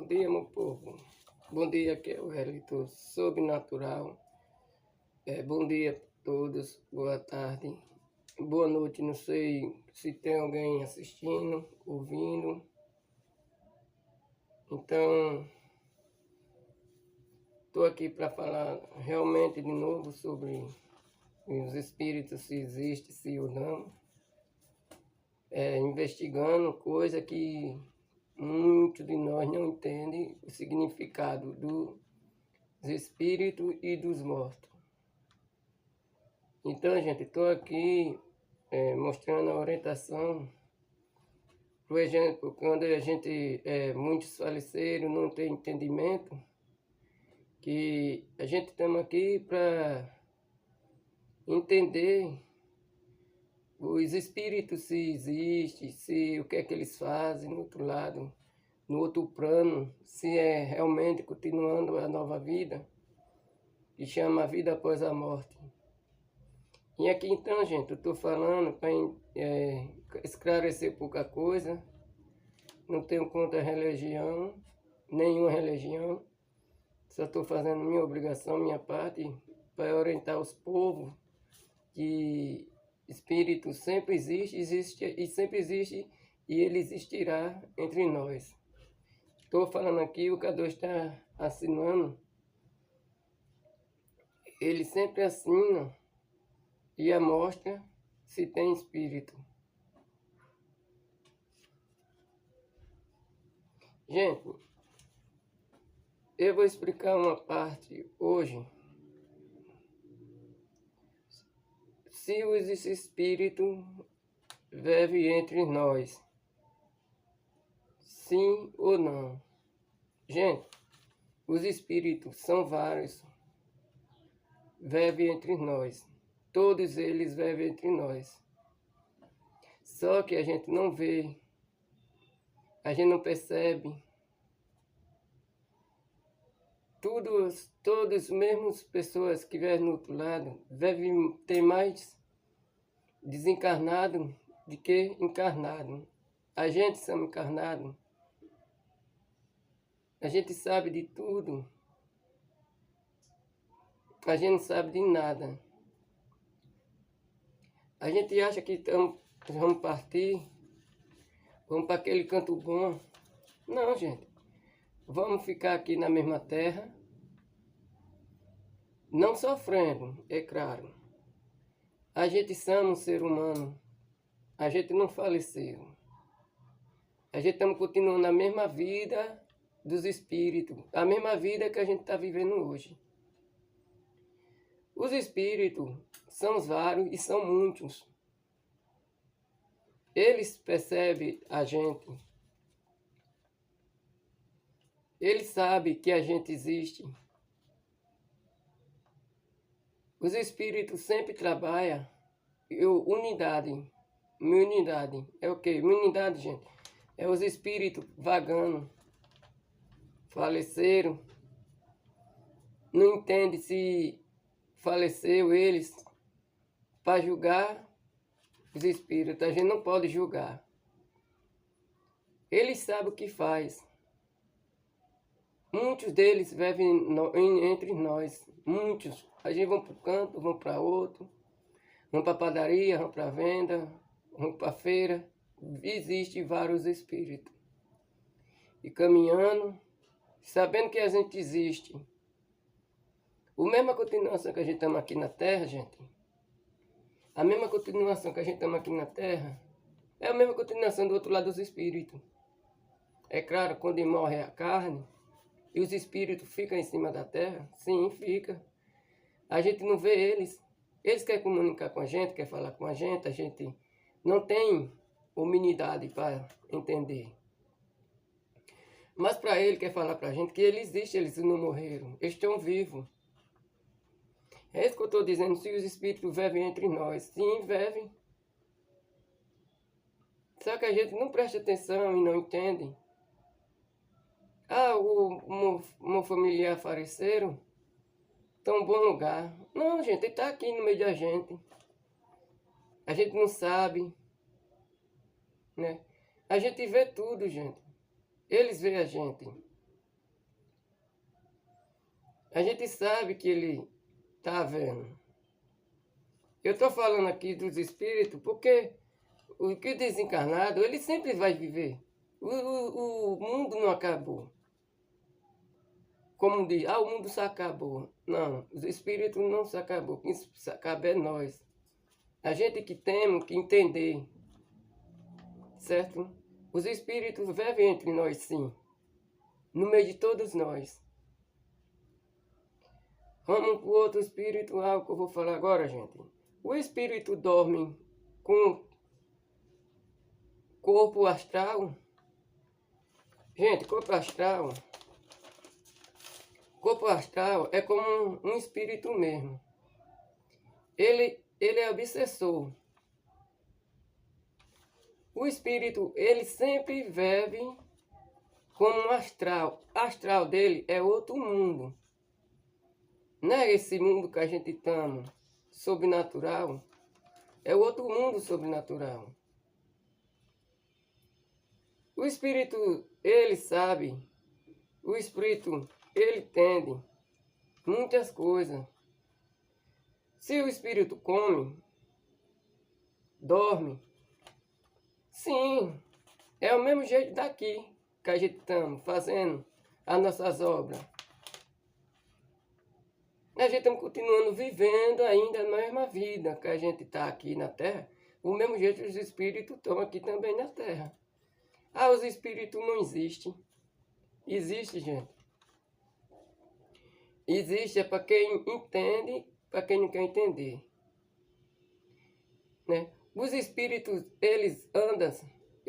dia, meu povo. Bom dia, aqui é o Relito Sobrenatural. Bom dia a todos, boa tarde, boa noite. Não sei se tem alguém assistindo, ouvindo. Então, estou aqui para falar realmente de novo sobre os espíritos, se existe, se ou não. Investigando coisa que muitos de nós não entendem o significado dos espíritos e dos mortos. Então, gente, estou aqui mostrando a orientação. Por exemplo, quando muitos faleceram, não tem entendimento, que a gente estamos aqui para entender os espíritos, se existem, se o que é que eles fazem no outro lado, no outro plano, se é realmente continuando a nova vida, que chama a vida após a morte. E aqui então, gente, eu estou falando para esclarecer pouca coisa. Não tenho contra religião, nenhuma religião. Só estou fazendo minha obrigação, minha parte, para orientar os povos que espírito sempre existe e sempre existe, e ele existirá entre nós. Estou falando aqui, o K2 está assinando. Ele sempre assina e mostra se tem espírito. Gente, eu vou explicar uma parte hoje. Se os espíritos vivem entre nós, sim ou não? Gente, os espíritos são vários, vivem entre nós. Todos eles vivem entre nós. Só que a gente não vê, a gente não percebe. Todos mesmos pessoas que vivem no outro lado devem ter mais desencarnado do que encarnado. A gente somos encarnados. A gente sabe de tudo. A gente não sabe de nada. A gente acha que vamos partir, vamos para aquele canto bom. Não, gente. Vamos ficar aqui na mesma terra, não sofrendo, é claro. A gente somos um ser humano. A gente não faleceu. A gente estamos continuando a mesma vida dos espíritos, a mesma vida que a gente está vivendo hoje. Os espíritos são vários e são muitos. Eles percebem a gente. Eles sabem que a gente existe. Os espíritos sempre trabalham unidade. Minha unidade é o quê? Minha unidade, gente, é os espíritos vagando. Faleceram. Não entende se faleceu eles para julgar os espíritos. A gente não pode julgar. Eles sabem o que faz. Muitos deles vivem entre nós. Muitos. A gente vai para um canto, vão para outro. Vão para a padaria, vão para a venda, vão para a feira. Existem vários espíritos. E caminhando, sabendo que a gente existe. A mesma continuação que a gente estamos aqui na Terra, gente. A mesma continuação que a gente estamos aqui na Terra é a mesma continuação do outro lado dos espíritos. É claro, quando morre a carne e os espíritos ficam em cima da Terra, sim, fica. A gente não vê eles. Eles querem comunicar com a gente, querem falar com a gente não tem humanidade para entender. Mas para ele quer falar para a gente que ele existe, eles não morreram, eles estão vivos. É isso que eu estou dizendo, se os espíritos vivem entre nós. Sim, vivem. Só que a gente não presta atenção e não entende. Ah, o meu familiar faleceram, está em um bom lugar. Não, gente, ele está aqui no meio da gente. A gente não sabe, né? A gente vê tudo, gente. Eles veem a gente. A gente sabe que ele está vendo. Eu estou falando aqui dos espíritos porque o que desencarnado, ele sempre vai viver. O mundo não acabou. Como diz, o mundo se acabou. Não, os espíritos não se acabou. Quem se acaba é nós. A gente que temos que entender. Certo? Os espíritos vivem entre nós, sim. No meio de todos nós. Vamos para o outro espiritual que eu vou falar agora, gente. O espírito dorme com corpo astral. Gente, corpo astral é como um espírito mesmo. Ele é obsessor. O espírito, ele sempre vive como um astral. O astral dele é outro mundo. Não é esse mundo que a gente chama sobrenatural. É outro mundo sobrenatural. O espírito, ele sabe. O espírito, ele entende muitas coisas. Se o espírito come, dorme, sim, é o mesmo jeito daqui que a gente estamos fazendo as nossas obras. A gente está continuando vivendo ainda a mesma vida que a gente está aqui na Terra. O mesmo jeito os espíritos estão aqui também na Terra. Os espíritos não existem. Existe, gente. Existe é para quem entende, para quem não quer entender. Né? Os espíritos, eles andam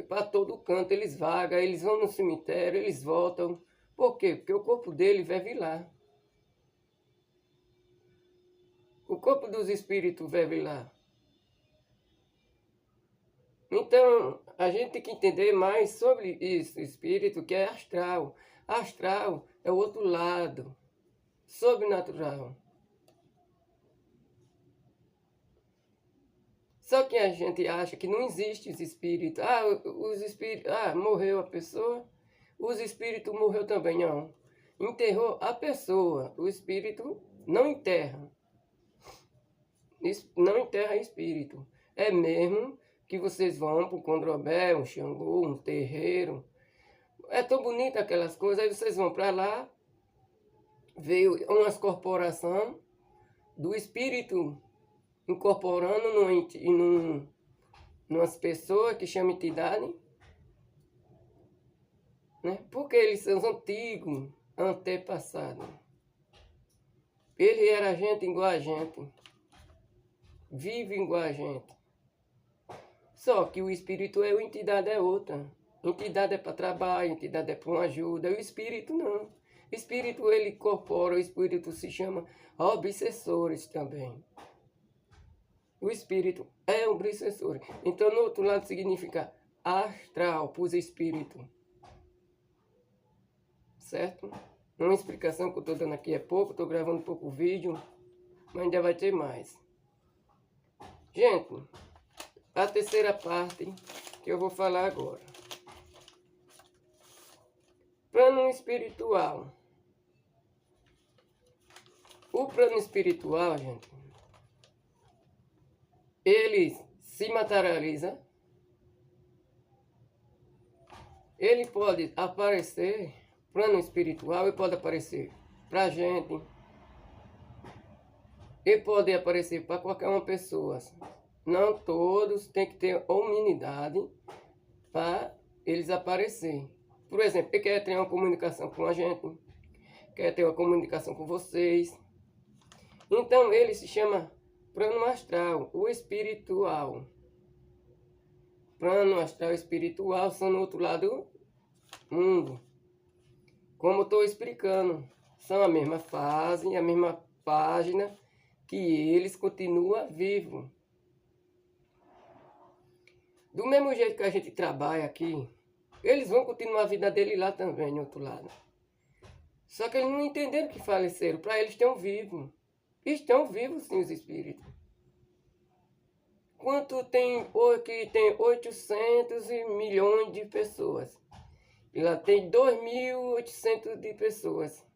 para todo canto, eles vagam, eles vão no cemitério, eles voltam. Por quê? Porque o corpo dele vive lá. O corpo dos espíritos vive lá. Então, a gente tem que entender mais sobre isso, espírito, que é astral. Astral é o outro lado, sobrenatural. Só que a gente acha que não existe os espíritos. Os espíritos, morreu a pessoa, os espíritos morreu também, não. Enterrou a pessoa, o espírito não enterra. Não enterra espírito. É mesmo que vocês vão para o Condrobé, um Xangô, um terreiro. É tão bonito aquelas coisas. Aí vocês vão para lá, veio umas corporações do espírito incorporando numas pessoas que chamam entidade. Né? Porque eles são antigos, antepassados. Ele era gente igual a gente. Vive igual a gente. Só que o espírito a entidade é outra. Entidade é para trabalho, entidade é para uma ajuda. O espírito não. O espírito ele incorpora, o espírito se chama obsessores também. O espírito é um obsessor. Então no outro lado significa astral para os espíritos. Certo? Uma explicação que eu estou dando aqui é pouco, estou gravando pouco vídeo, mas ainda vai ter mais. Gente, a terceira parte que eu vou falar agora. Plano espiritual. O plano espiritual, gente, ele se materializa. Ele pode aparecer, plano espiritual, ele pode aparecer pra gente. Ele pode aparecer para qualquer uma pessoa. Não todos têm que ter humanidade para eles aparecerem. Por exemplo, ele quer ter uma comunicação com a gente, quer ter uma comunicação com vocês. Então ele se chama plano astral, o espiritual. Plano astral e espiritual são no outro lado do mundo. Como eu estou explicando, são a mesma fase, a mesma página, que eles continuam vivos. Do mesmo jeito que a gente trabalha aqui, eles vão continuar a vida dele lá também, no outro lado. Só que eles não entenderam que faleceram. Para eles estão vivos. Estão vivos sim os espíritos. Quanto tem hoje que tem 800 milhões de pessoas. E lá tem 2.800 de pessoas.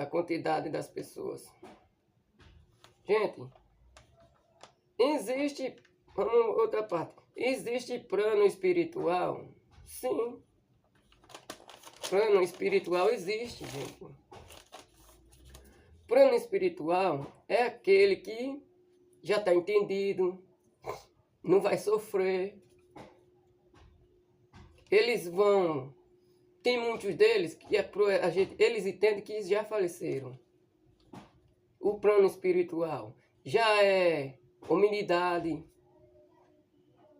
a quantidade das pessoas. Gente, existe, vamos outra parte, existe plano espiritual? Sim. Plano espiritual existe, gente. Plano espiritual é aquele que já está entendido, não vai sofrer. Eles vão... Tem muitos deles que eles entendem que já faleceram. O plano espiritual já é humanidade,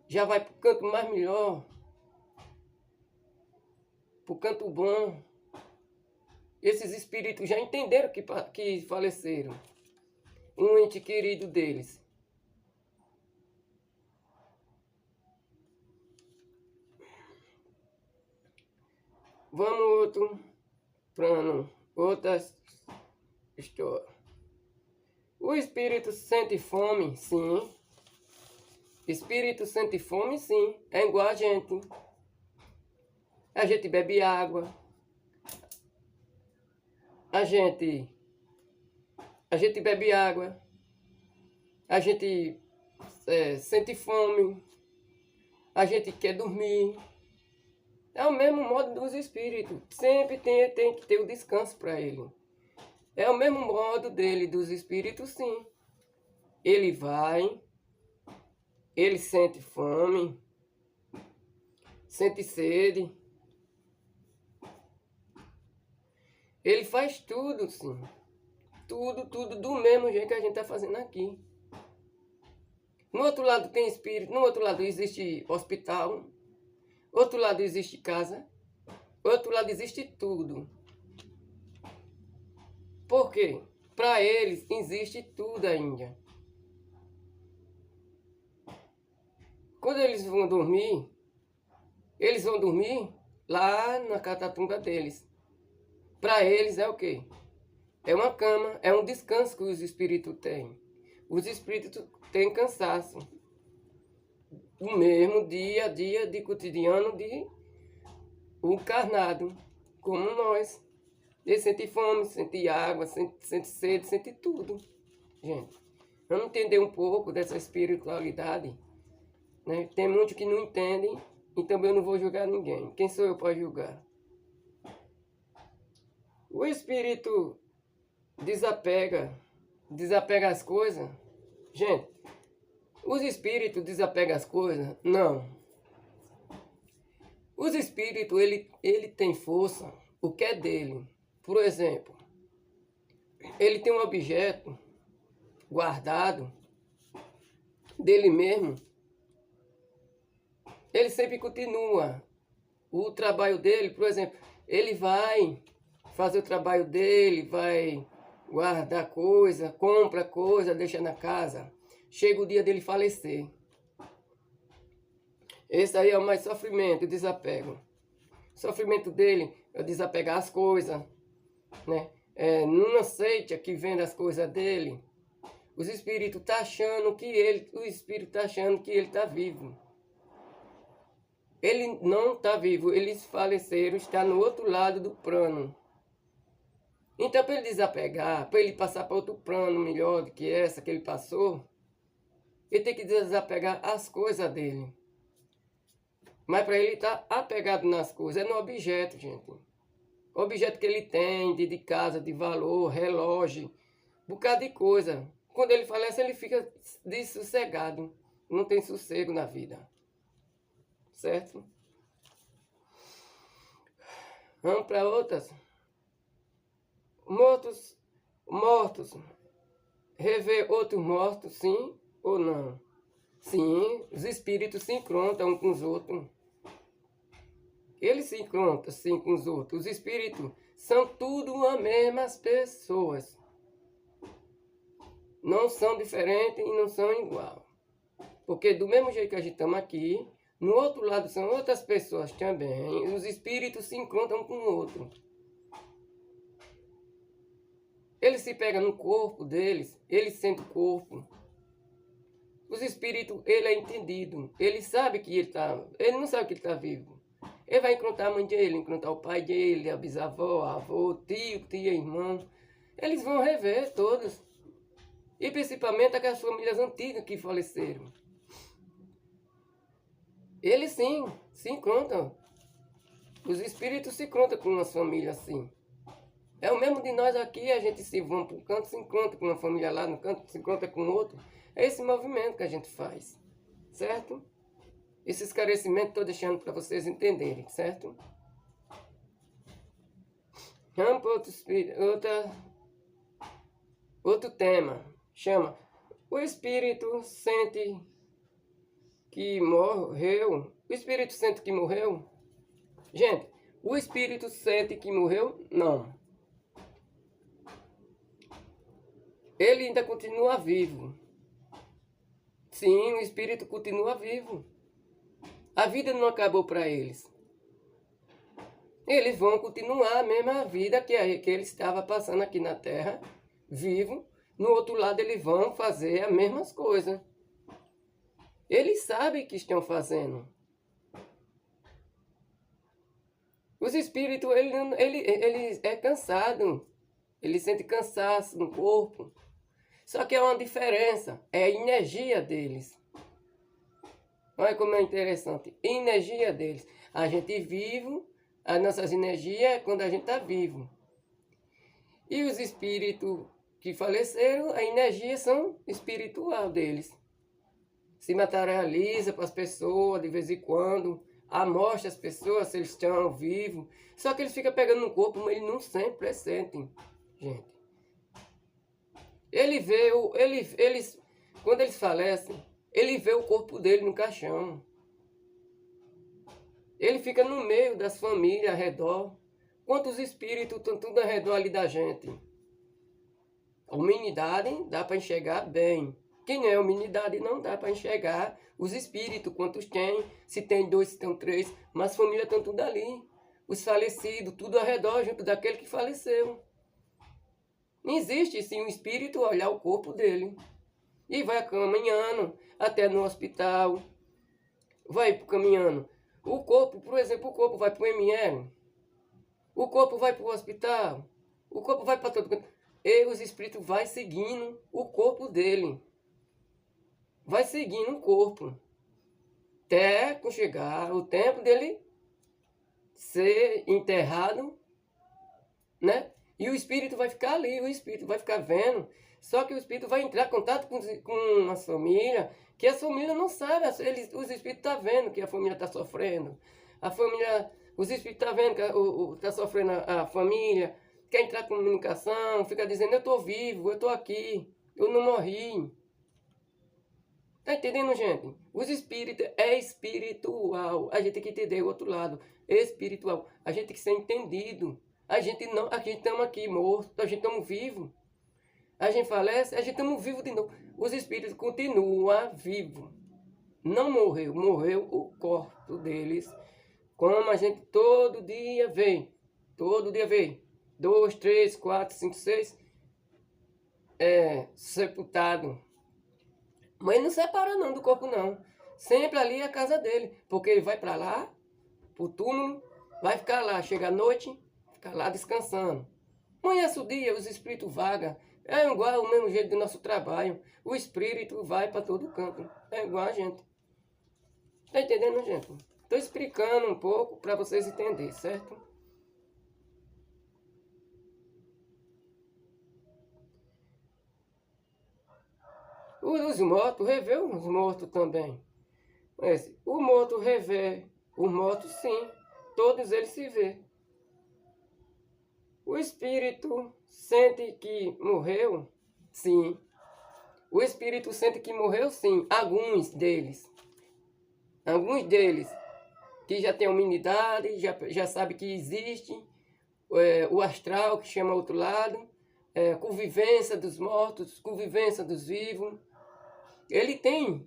já vai para o canto mais melhor, para o canto bom. Esses espíritos já entenderam que faleceram. Um ente querido deles. Vamos outro plano, outras histórias. O espírito sente fome, sim. Espírito sente fome, sim. É igual a gente. A gente bebe água. A gente bebe água. A gente sente fome. A gente quer dormir. É o mesmo modo dos espíritos. Sempre tem que ter o descanso para ele. É o mesmo modo dele, dos espíritos, sim. Ele vai, ele sente fome, sente sede. Ele faz tudo, sim. Tudo do mesmo jeito que a gente está fazendo aqui. No outro lado tem espírito, no outro lado existe hospital. Outro lado existe casa, outro lado existe tudo. Por quê? Para eles existe tudo ainda. Quando eles vão dormir lá na catatumba deles. Para eles é o quê? É uma cama, é um descanso que os espíritos têm. Os espíritos têm cansaço. O mesmo dia a dia de cotidiano de o encarnado, como nós. Ele sente fome, sente água, sente sede, sente tudo. Gente, vamos entender um pouco dessa espiritualidade, né? Tem muitos que não entendem, então eu não vou julgar ninguém. Quem sou eu para julgar? O espírito desapega as coisas. Gente, os espíritos desapegam as coisas? Não. Os espíritos, ele tem força, o que é dele. Por exemplo, ele tem um objeto guardado dele mesmo. Ele sempre continua o trabalho dele. Por exemplo, ele vai fazer o trabalho dele, vai guardar coisa, compra coisa, deixa na casa. Chega o dia dele falecer. Esse aí é o mais sofrimento, o desapego. O sofrimento dele é desapegar as coisas, né? Não aceita que venda as coisas dele. Os espíritos estão achando que ele está vivo. Ele não está vivo, eles faleceram, está no outro lado do plano. Então, para ele desapegar, para ele passar para outro plano melhor do que essa que ele passou, ele tem que desapegar as coisas dele. Mas para ele estar apegado nas coisas, é no objeto, gente. O objeto que ele tem, de casa, de valor, relógio, um bocado de coisa. Quando ele falece, ele fica dessossegado. Não tem sossego na vida. Certo? Vamos para outras. Mortos. Rever outros mortos, sim ou não? Sim, os espíritos se encontram uns com os outros. Eles se encontram, sim, com os outros. Os espíritos são tudo as mesmas pessoas. Não são diferentes e não são iguais. Porque do mesmo jeito que a gente estamos aqui, no outro lado são outras pessoas também. Os espíritos se encontram com o outro. Eles se pegam no corpo deles, eles sentem o corpo. Os espíritos, ele é entendido. Ele sabe que ele não sabe que ele está vivo. Ele vai encontrar a mãe dele, encontrar o pai dele, a bisavó, a avô, tio, tia, irmão. eles vão rever todos. E principalmente aquelas famílias antigas que faleceram. Eles sim, se encontram. Os espíritos se encontram com umas famílias assim. É o mesmo de nós aqui, a gente se vamos para um canto, se encontra com uma família lá no canto, se encontra com outro. É esse movimento que a gente faz, certo? Esse esclarecimento estou deixando para vocês entenderem, certo? Vamos para outro tema. Chama: o espírito sente que morreu. O espírito sente que morreu? Gente, o espírito sente que morreu? Não. Ele ainda continua vivo. Sim, o espírito continua vivo. A vida não acabou para eles. Eles vão continuar a mesma vida que ele estava passando aqui na Terra, vivo. No outro lado, eles vão fazer as mesmas coisas. Eles sabem o que estão fazendo. Os espíritos, ele é cansado. Ele sente cansaço no corpo. Só que é uma diferença. É a energia deles. Olha como é interessante. A energia deles. A gente vivo, as nossas energias é quando a gente está vivo. E os espíritos que faleceram, a energia são espiritual deles. Se materializa para as pessoas de vez em quando. Amostra as pessoas se eles estão vivos. Só que eles ficam pegando no corpo, mas eles não sempre sentem, gente. Quando eles falecem, ele vê o corpo dele no caixão. Ele fica no meio das famílias ao redor. Quantos espíritos estão tudo ao redor ali da gente? A humanidade dá para enxergar bem. Quem é a humanidade não dá para enxergar os espíritos, quantos tem, se tem 2, se tem 3, mas as famílias estão tudo ali. Os falecidos, tudo ao redor, junto daquele que faleceu. Não existe sim um espírito olhar o corpo dele. E vai caminhando até no hospital. Vai caminhando. O corpo, por exemplo, o corpo vai para o ML. O corpo vai para o hospital. O corpo vai para todo canto. E os espíritos vai seguindo o corpo dele. Vai seguindo o corpo. Até chegar o tempo dele ser enterrado, né? E o espírito vai ficar ali, o espírito vai ficar vendo. Só que o espírito vai entrar em contato com a família, que a família não sabe. Os espíritos estão vendo que a família está sofrendo. Os espíritos estão vendo que está sofrendo a família, quer entrar em comunicação, fica dizendo: eu estou vivo, eu estou aqui, eu não morri. Tá entendendo, gente? Os espíritos é espiritual. A gente tem que entender o outro lado. Espiritual. A gente tem que ser entendido. A gente estamos aqui mortos, a gente estamos vivos. A gente falece, a gente estamos vivos de novo. Os espíritos continuam vivos. Não morreu, morreu o corpo deles. Como a gente todo dia vê. Todo dia vê. 2, 3, 4, 5, 6. Sepultado. Mas ele não separa não do corpo não. Sempre ali é a casa dele. Porque ele vai para lá, pro túmulo, vai ficar lá, chega à noite, fica lá descansando. Amanhece o dia, os espíritos vagam. É igual o mesmo jeito do nosso trabalho. O espírito vai para todo canto. É igual a gente. Tá entendendo, gente? Estou explicando um pouco para vocês entenderem, certo? Os mortos, revê os mortos também. O morto revê, os mortos sim, todos eles se vê. O espírito sente que morreu? Sim. O espírito sente que morreu? Sim. Alguns deles. Alguns deles que já têm humanidade, já sabe que existe o astral, que chama outro lado, convivência dos mortos, convivência dos vivos. Ele tem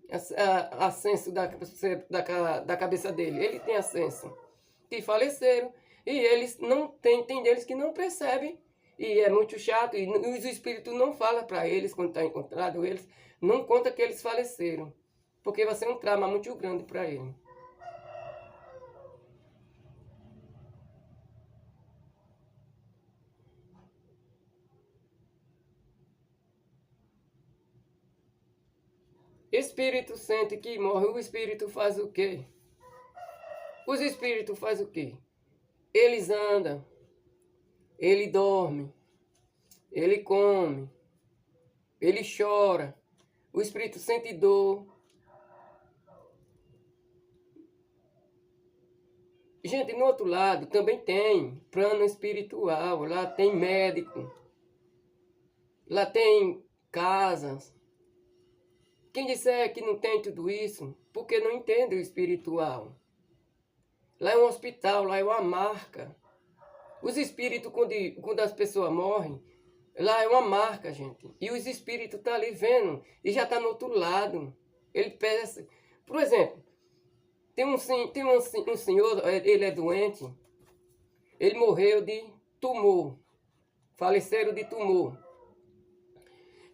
ascenso da cabeça dele, ele tem ascenso. Que faleceram, e eles não tem deles que não percebem, e é muito chato, e os espíritos não falam para eles, quando está encontrado eles, não conta que eles faleceram, porque vai ser um trauma muito grande para ele. espírito sente que morre, o espírito faz o quê? Os espíritos fazem o quê? Eles andam, ele dorme, ele come, ele chora, o espírito sente dor. Gente, no outro lado também tem plano espiritual, lá tem médico, lá tem casas. Quem disser que não tem tudo isso, porque não entende o espiritual. Lá é um hospital, lá é uma marca. Os espíritos, quando as pessoas morrem, lá é uma marca, gente. E os espíritos estão ali vendo, e já está no outro lado. Ele pensa, por exemplo, tem um senhor, ele é doente, ele morreu de tumor, faleceram de tumor.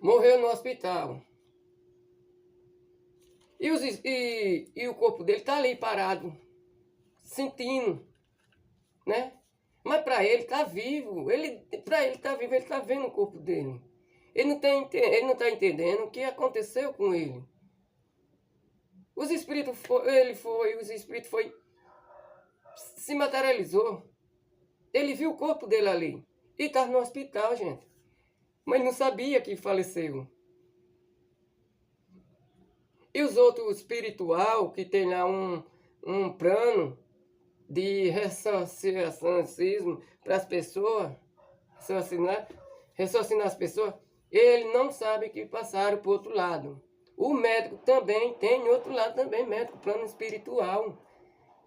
Morreu no hospital. E o corpo dele está ali parado, sentindo, né? Mas para ele está vivo, para ele está vivo, ele está vendo o corpo dele. Ele não está entendendo o que aconteceu com ele. Os espíritos se materializou. Ele viu o corpo dele ali. E estava no hospital, gente. Mas não sabia que faleceu. E os outros espiritual, que tem lá um plano de ressociação para as pessoas, raciocinar as pessoas, ele não sabe que passaram para o outro lado. O médico também tem outro lado também, médico, plano espiritual.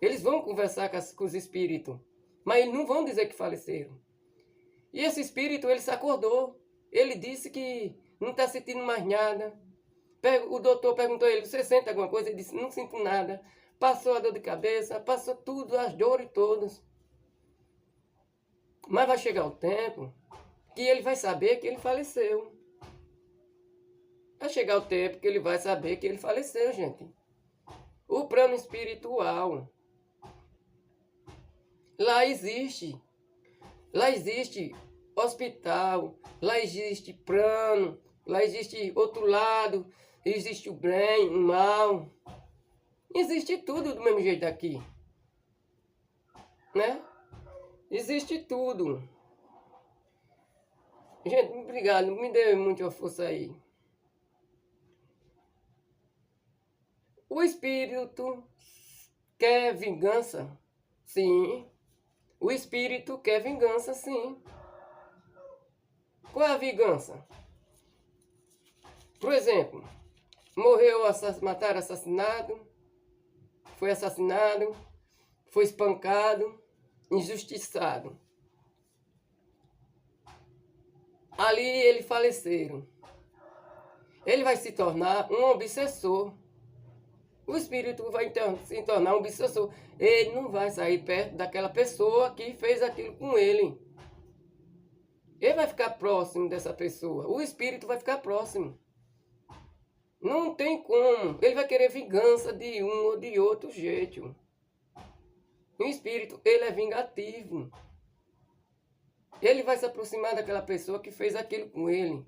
Eles vão conversar com os espíritos, mas eles não vão dizer que faleceram. E esse espírito, ele se acordou. Ele disse que não está sentindo mais nada. O doutor perguntou a ele, você sente alguma coisa? Ele disse, não sinto nada. Passou a dor de cabeça, passou tudo, as dores todas. Mas vai chegar o tempo que ele vai saber que ele faleceu. Vai chegar o tempo que ele vai saber que ele faleceu, gente. O plano espiritual. Lá existe hospital, lá existe plano, lá existe outro lado, existe o bem, o mal. Existe tudo do mesmo jeito aqui, né? Existe tudo. Gente, obrigado, me dê muita força aí. O espírito quer vingança? Sim. O espírito quer vingança, sim. Qual é a vingança? Por exemplo, mataram assassinado, foi assassinado, foi espancado, injustiçado. Ali ele faleceram. Ele vai se tornar um obsessor. O espírito vai se tornar um obsessor. Ele não vai sair perto daquela pessoa que fez aquilo com ele. Ele vai ficar próximo dessa pessoa. O espírito vai ficar próximo. Não tem como. Ele vai querer vingança de um ou de outro jeito. O espírito, ele é vingativo. Ele vai se aproximar daquela pessoa que fez aquilo com ele.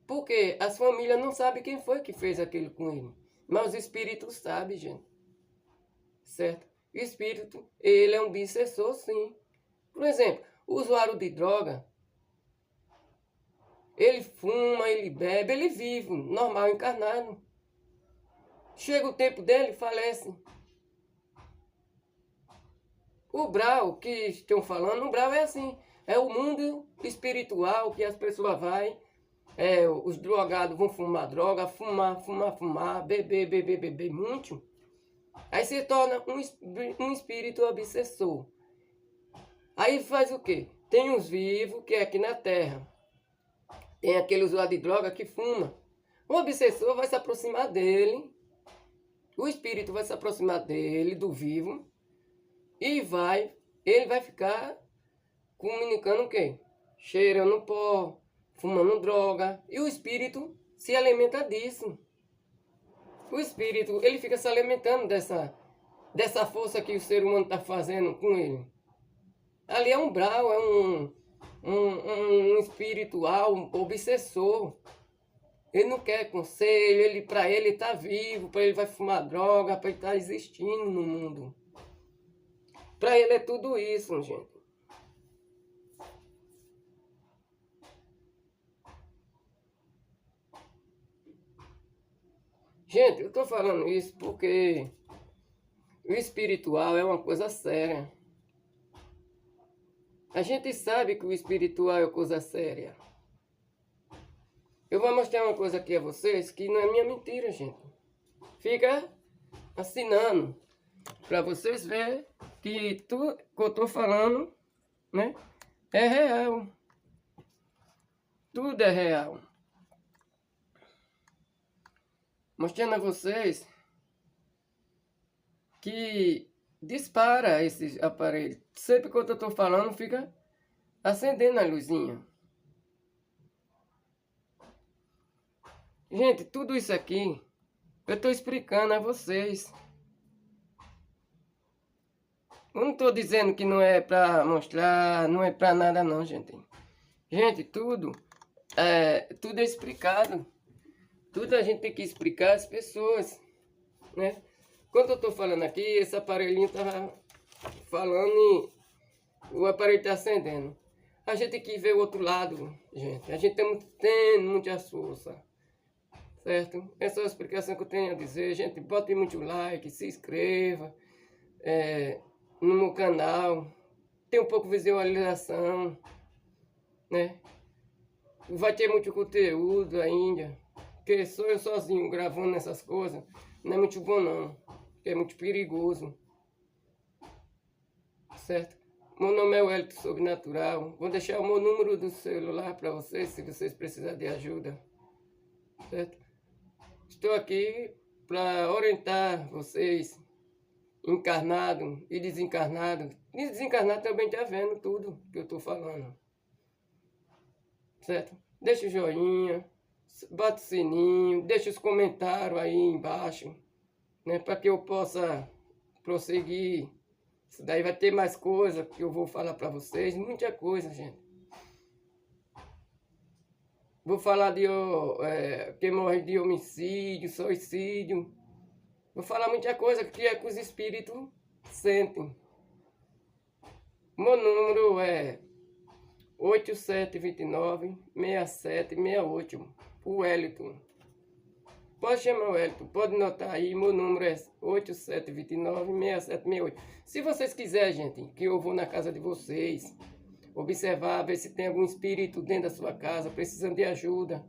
Porque as famílias não sabem quem foi que fez aquilo com ele. Mas os espíritos sabem, gente. Certo? O espírito, ele é um obsessor, sim. Por exemplo, o usuário de droga, ele fuma, ele bebe, ele vive, normal, encarnado. Chega o tempo dele, falece. O Brau, que estão falando, o Brau é assim. É o mundo espiritual que as pessoas vão. Os drogados vão fumar droga, fumar, beber muito. Aí se torna um espírito obsessor. Aí faz o quê? Tem os vivos, que é aqui na Terra. Tem aquele usuário de droga que fuma. O obsessor vai se aproximar dele. O espírito vai se aproximar dele, do vivo. E ele vai ficar comunicando o quê? Cheirando pó, fumando droga. E o espírito se alimenta disso. O espírito, ele fica se alimentando dessa força que o ser humano está fazendo com ele. Ali é um brau, é um espiritual, um obsessor. Ele não quer conselho, para ele tá vivo, para ele vai fumar droga, para ele tá existindo no mundo. Para ele é tudo isso, gente. Gente, eu tô falando isso porque o espiritual é uma coisa séria. A gente sabe que o espiritual é uma coisa séria. Eu vou mostrar uma coisa aqui a vocês que não é minha mentira, gente. Fica assinando para vocês verem que tudo que eu tô falando, né, é real. Tudo é real. Mostrando a vocês que dispara esse aparelho. Sempre que eu tô falando, fica acendendo a luzinha. Gente, tudo isso aqui eu tô explicando a vocês. Eu não tô dizendo que não é pra mostrar, não é pra nada não, gente. Gente, tudo é explicado. Tudo a gente tem que explicar às pessoas, né? Quando eu tô falando aqui, esse aparelhinho tava falando e o aparelho tá acendendo. A gente tem que ver o outro lado, gente. A gente tem muita força, certo? Essa é a explicação que eu tenho a dizer. Gente, bote muito like, se inscreva no meu canal. Tem um pouco de visualização, né? Vai ter muito conteúdo ainda. Porque sou eu sozinho gravando essas coisas, não é muito bom não, é muito perigoso, certo? Meu nome é Wellington Sobrenatural, vou deixar o meu número do celular para vocês, se vocês precisarem de ajuda, certo? Estou aqui para orientar vocês, encarnado e desencarnado. E desencarnado também está vendo tudo que eu estou falando, certo? Deixa o joinha. Bate o sininho, deixa os comentários aí embaixo, né, para que eu possa prosseguir. Isso daí vai ter mais coisa que eu vou falar para vocês, muita coisa, gente. Vou falar de quem morre de homicídio, suicídio. Vou falar muita coisa que é que os espíritos sentem. Meu número é 8729-6768. O Wellington. Pode chamar o Wellington, pode notar aí, meu número é 8729-6768. Se vocês quiserem, gente, que eu vou na casa de vocês, observar, ver se tem algum espírito dentro da sua casa, precisando de ajuda.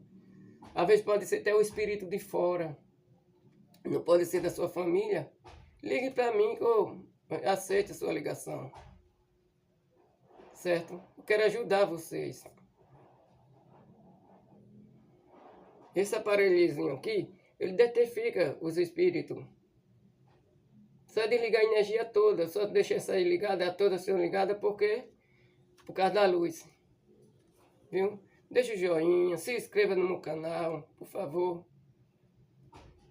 Às vezes pode ser até o espírito de fora, não pode ser da sua família. Ligue para mim que eu aceito a sua ligação. Certo? Eu quero ajudar vocês. Esse aparelhozinho aqui, ele identifica os espíritos. Só desligar a energia toda, só deixar essa aí ligada, toda sendo ligada, porque por causa da luz. Viu? Deixa o joinha, se inscreva no meu canal, por favor.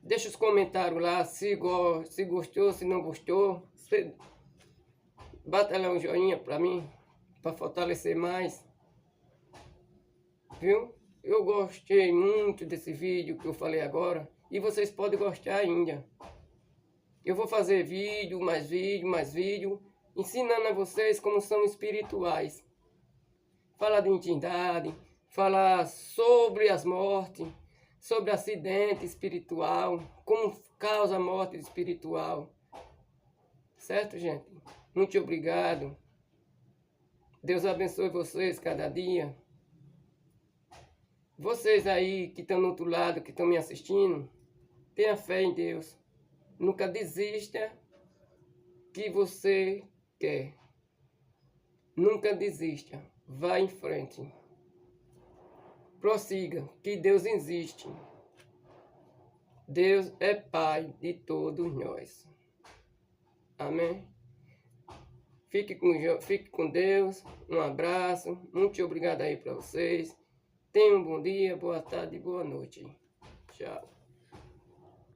Deixa os comentários lá, se gostou, se não gostou. Bata lá um joinha pra mim, para fortalecer mais. Viu? Eu gostei muito desse vídeo que eu falei agora. E vocês podem gostar ainda. Eu vou fazer vídeo, mais vídeo. Ensinando a vocês como são espirituais. Falar de entidade. Falar sobre as mortes. Sobre acidente espiritual. Como causa a morte espiritual. Certo, gente? Muito obrigado. Deus abençoe vocês cada dia. Vocês aí que estão no outro lado, que estão me assistindo, tenha fé em Deus. Nunca desista que você quer. Nunca desista. Vá em frente. Prossiga, que Deus existe. Deus é Pai de todos nós. Amém? Fique com Deus. Um abraço. Muito obrigado aí para vocês. Tenham um bom dia, boa tarde e boa noite. Tchau.